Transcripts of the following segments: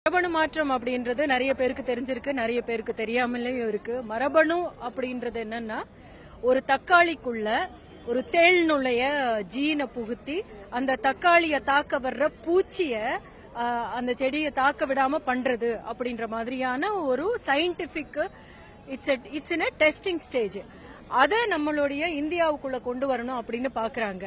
மரபணு மாற்றம் அப்படின்றது நிறைய பேருக்கு தெரிஞ்சிருக்கு, நிறைய பேருக்கு தெரியாமலேயும் இருக்கு. மரபணு அப்படின்றது என்னன்னா, ஒரு தக்காளிக்குள்ள ஒரு தேள்னுடைய ஜீனை புகுத்தி அந்த தக்காளியை தாக்க வர்ற பூச்சிய அந்த செடியை தாக்க விடாம பண்றது அப்படின்ற மாதிரியான ஒரு scientific it's in testing stage. அதை நம்மளுடைய இந்தியாவுக்குள்ள கொண்டு வரணும் அப்படின்னு பாக்குறாங்க.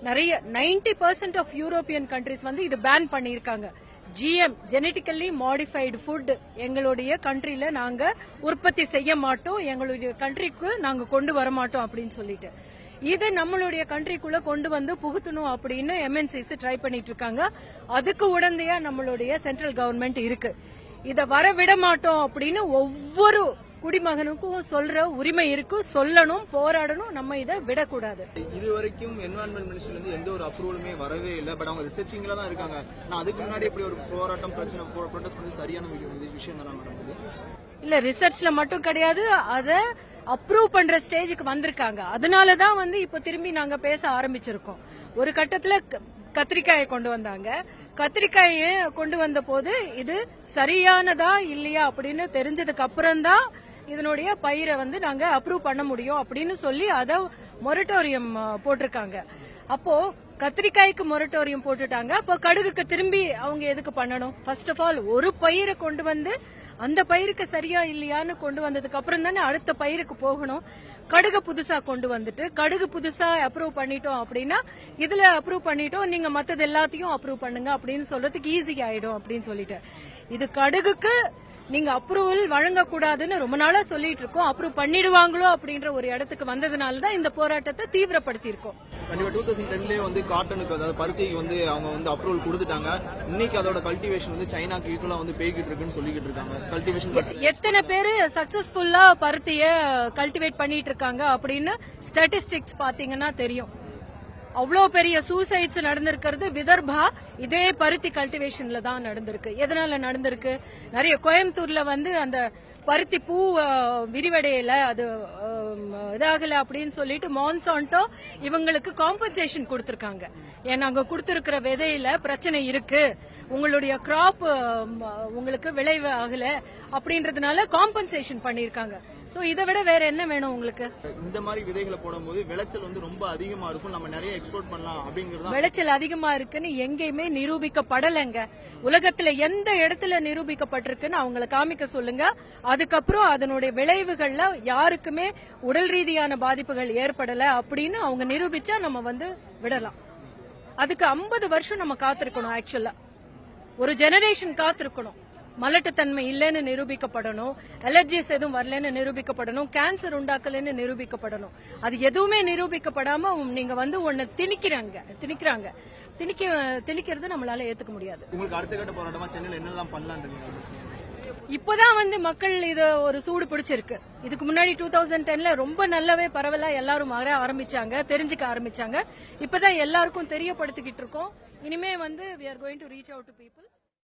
நிறைய 90% ஆஃப் யூரோப்பியன் கண்ட்ரிஸ் வந்து இது பேன் பண்ணியிருக்காங்க. GM ஜெனட்டிக்கலி மாடிஃபைடு ஃபுட் எங்களுடைய கண்ட்ரில நாங்க உற்பத்தி செய்ய மாட்டோம், எங்களுடைய கண்ட்ரிக்கு நாங்க கொண்டு வர மாட்டோம் அப்படின்னு சொல்லிட்டு இது நம்மளுடைய கண்ட்ரிக்குள்ள கொண்டு வந்து புகுத்தணும் அப்படின்னு MNCs ட்ரை பண்ணிட்டு இருக்காங்க. அதுக்கு உடந்தையா நம்மளுடைய சென்ட்ரல் கவர்மெண்ட் இருக்கு. இத வர விட மாட்டோம் அப்படின்னு ஒவ்வொரு குடிமகனுக்கும் சொல்ற உரிமை இருக்கு. சொல்லணும், போராடணும், நம்ம இதை விடக்கூடாது. இது வரைக்கும் என்வரன்மெண்ட் மினிஸ்ட்ரில இருந்து எந்த ஒரு அப்ரூவலுமே வரவே இல்லை. பட் அவங்க ரிசர்ச்சிங்ல தான் இருக்காங்க. நான் அதுக்கு முன்னாடி இப்படி ஒரு போராட்டம் பிரச்சனை ப்ரொடெஸ்ட் பண்ணி சரியான விஷயம் தான் நடக்குது. இல்ல, ரிசர்ச்ல மட்டும் கிடையாது, அதை அப்ரூவ் பண்ற ஸ்டேஜுக்கு வந்திருக்காங்க. அதனாலதான் வந்து இப்ப திரும்பி நாங்க பேச ஆரம்பிச்சிருக்கோம். ஒரு கட்டத்துல கத்திரிக்காயை கொண்டு வந்தாங்க. கத்திரிக்காயை கொண்டு வந்த போது இது சரியானதா இல்லையா அப்படின்னு தெரிஞ்சதுக்கு அப்புறம் தான் இதனுடைய பயிரை வந்து நாங்க அப்ரூவ் பண்ண முடியும் அப்படின்னு சொல்லி அதை மொரட்டோரியம் போட்டிருக்காங்க. அப்போ கத்திரிக்காய்க்கு மொரட்டோரியம் போட்டுட்டாங்க. அப்போ கடுகுக்கு திரும்பி அவங்க எதுக்கு பண்ணணும்? ஃபர்ஸ்ட் ஆஃப் ஆல் ஒரு பயிரை கொண்டு வந்து அந்த பயிருக்கு சரியா இல்லையான்னு கொண்டு வந்ததுக்கு அப்புறம் தானே அடுத்த பயிருக்கு போகணும். கடுகு புதுசா கொண்டு வந்துட்டு கடுகு புதுசா அப்ரூவ் பண்ணிட்டோம் அப்படின்னா இதுல அப்ரூவ் பண்ணிட்டோம், நீங்க மத்தது எல்லாத்தையும் அப்ரூவ் பண்ணுங்க அப்படின்னு சொல்றதுக்கு ஈஸி ஆயிடும் அப்படின்னு சொல்லிட்டு இது கடுகுக்கு நீங்க அப்ரூவல் வழங்கக்கூடாதுன்னு ரொம்ப நாளா சொல்லிட்டு இருக்கோம். அப்ரூவ் பண்ணிடுவாங்களோ அப்படின்ற ஒரு இடத்துக்கு வந்ததுனாலதான் இந்த போராட்டத்தை தீவிரப்படுத்தி இருக்கோம். 2010 வந்து காட்டனுக்கு, அதாவது பருத்திக்கு வந்து அவங்க வந்து அப்ரூவல் கொடுத்துட்டாங்க. இன்னைக்கு அதோட கல்டிவேஷன் வந்து சைனாக்கு ஈக்குவலா வந்து போய்கிட்டு இருக்குன்னு சொல்லிக்கிட்டு இருக்காங்க. கல்டிவேஷன் எத்தனை பேரு சக்சஸ்ஃபுல்லா பருத்திய கல்டிவேட் பண்ணிட்டு இருக்காங்க அப்படின்னு ஸ்டாட்டிஸ்டிக்ஸ் பாத்தீங்கன்னா தெரியும். அவ்வளோ பெரிய சூசைட்ஸ் நடந்திருக்கிறது விதர்பா இதே பருத்தி கல்டிவேஷன்ல தான் நடந்திருக்கு. எதனால நடந்திருக்கு? நிறைய கோயம்புத்தூர்ல வந்து அந்த பருத்தி பூ விரிவடையில அது இதாகல அப்படின்னு சொல்லிட்டு மான்சான்டோ இவங்களுக்கு காம்பன்சேஷன் கொடுத்திருக்காங்க. ஏன்னா அங்க கொடுத்திருக்கிற விதையில பிரச்சனை இருக்கு, உங்களுடைய கிராப் உங்களுக்கு விளைவு ஆகல அப்படின்றதுனால காம்பன்சேஷன் பண்ணிருக்காங்க. சோ இதை விட வேற என்ன வேணும் உங்களுக்கு? இந்த மாதிரி விதைகளை போடும்போது விளைச்சல் வந்து ரொம்ப அதிகமா இருக்கும், நம்ம நிறைய எக்ஸ்போர்ட் பண்ணலாம் அப்படிங்கறது. விளைச்சல் அதிகமா இருக்குன்னு எங்கேயுமே நிரூபிக்கப்படலைங்க. உலகத்துல எந்த இடத்துல நிரூபிக்கப்பட்டிருக்குன்னு அவங்களை காமிக்க சொல்லுங்க. அதுக்கப்புறம் அதனுடைய விளைவுகள்ல யாருக்குமே உடல் ரீதியான பாதிப்புகள் ஏற்படல அப்படின்னு அவங்க நிரூபிச்சா நம்ம வந்து விடலாம். அதுக்கு 50 வருஷம் நம்ம காத்திருக்கணும். ஆக்சுவலா ஒரு ஜெனரேஷன் காத்திருக்கணும். மலட்டுத்தன்மை இல்லைன்னு நிரூபிக்கப்படணும், அலர்ஜிஸ் எதுவும் வரலன்னு நிரூபிக்கப்படணும், கேன்சர் உண்டாக்கலன்னு நிரூபிக்கப்படணும். அது எதுவுமே நிரூபிக்கப்படாம நீங்க வந்து ஒன்னு திணிக்கிறாங்க. திணிக்கிறது நம்மளால ஏத்துக்க முடியாது. உங்களுக்கு அடுத்த கட்ட போராட்டமா சென்னையில என்னெல்லாம் பண்ணலாம்னு இப்பதான் வந்து மக்கள் இத ஒரு சூடு பிடிச்சிருக்கு. இதுக்கு முன்னாடி 2010ல ரொம்ப நல்லாவே பரவலா எல்லாரும் வர ஆரம்பிச்சாங்க, தெரிஞ்சுக்க ஆரம்பிச்சாங்க. இப்பதான் எல்லாருக்கும் தெரியப்படுத்திக்கிட்டு இருக்கோம். இனிமே வந்து we are going to reach out to people.